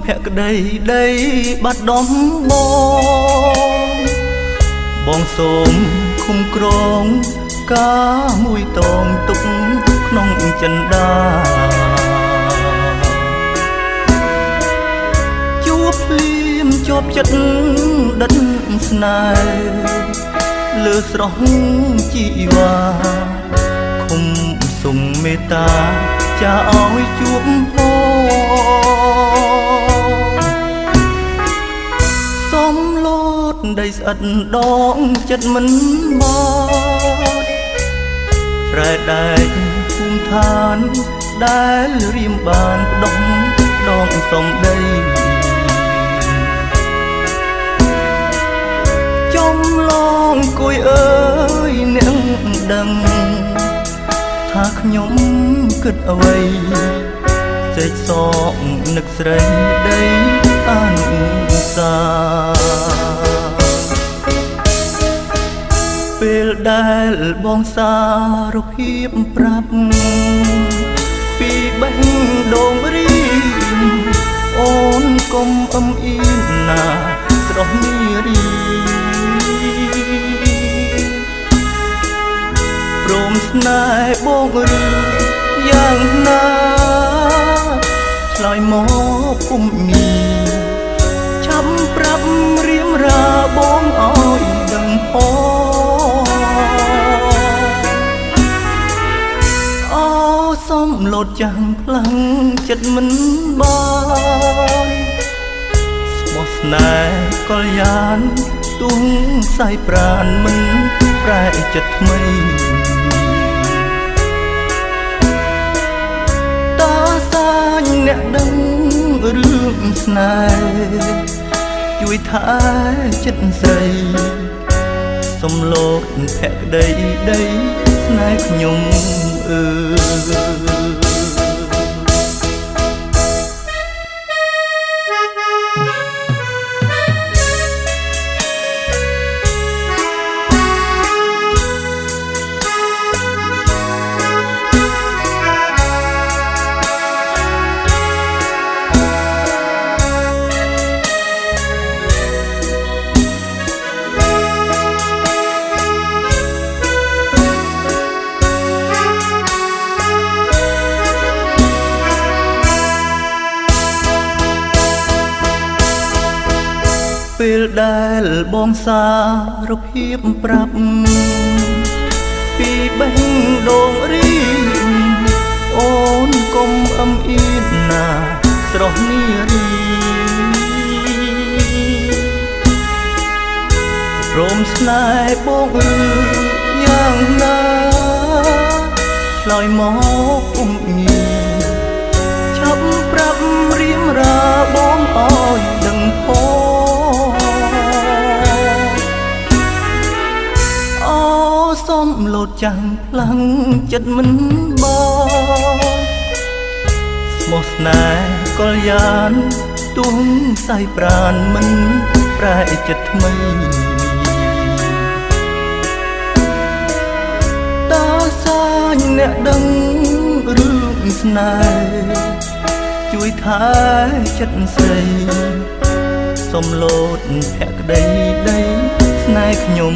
ភក្តីដីបាត់ដំបងសូមឃុំក្រងការមួយតងទុកក្នុងចិន្តាជួបភ្លាមជាប់ចិត្តដិតស្នេហ៍លើស្រស់ជីវ៉ាឃុំសុំមេត្តាចាឲ្យជួបសូមលោតដីស្អិតដងចិត្តមិនមកប្រែដែកភូមិឋានដែលរៀមបានដងសំដីចំឡងគួយអើយអ្នកដឹងថាខ្ញុំគិតអ្វីសេចសកនឹកស្រីដីអនុសាពេលដែលបងសារភាពប្រាប់ពីបេះដូងរៀមអូនកុំអឹមអ៊ីនណាស្រស់នារីព្រមស្នេហ៍បងឬយ៉ាងណាឆ្លើយមកពុំមានឆាប់ប្រាប់រៀមរាបងឲ្យដឹងអូសុំលោតចាំងខ្លាំងចិត្តមិនបានស្មោះស្នេហ៍កល្យានទុំខ្សែប្រានមិនប្រែចិត្តថ្មីអ្នកដឹងរឿងស្នេហ៍ជួយថែចិត្តស្រីសំលោកភក្តីដីស្នេហ៍ខ្ញុំអើពេលដែលបងសារភាពប្រាប់ពីបេះដូងរៀមអូនកុំអឹមអ៊ីនណាស្រស់នារីព្រមស្នេហ៍បងឬយ៉ាងណាឆ្លើយមកពុំមានឆាប់ប្រាប់រៀមរាបងឲ្យដឹងសុំលោតចាំងខ្លាំងចិត្តមិនបងស្មោះស្នេហ៍កល្យានទុំខ្សែប្រានមិនប្រែចិត្តថ្មីតើសាញអ្នកដឹងរឿងស្នេហ៍ជួយថែចិត្តស្រីសុំលោតភក្តីដីស្នេហ៍ខ្ញុំ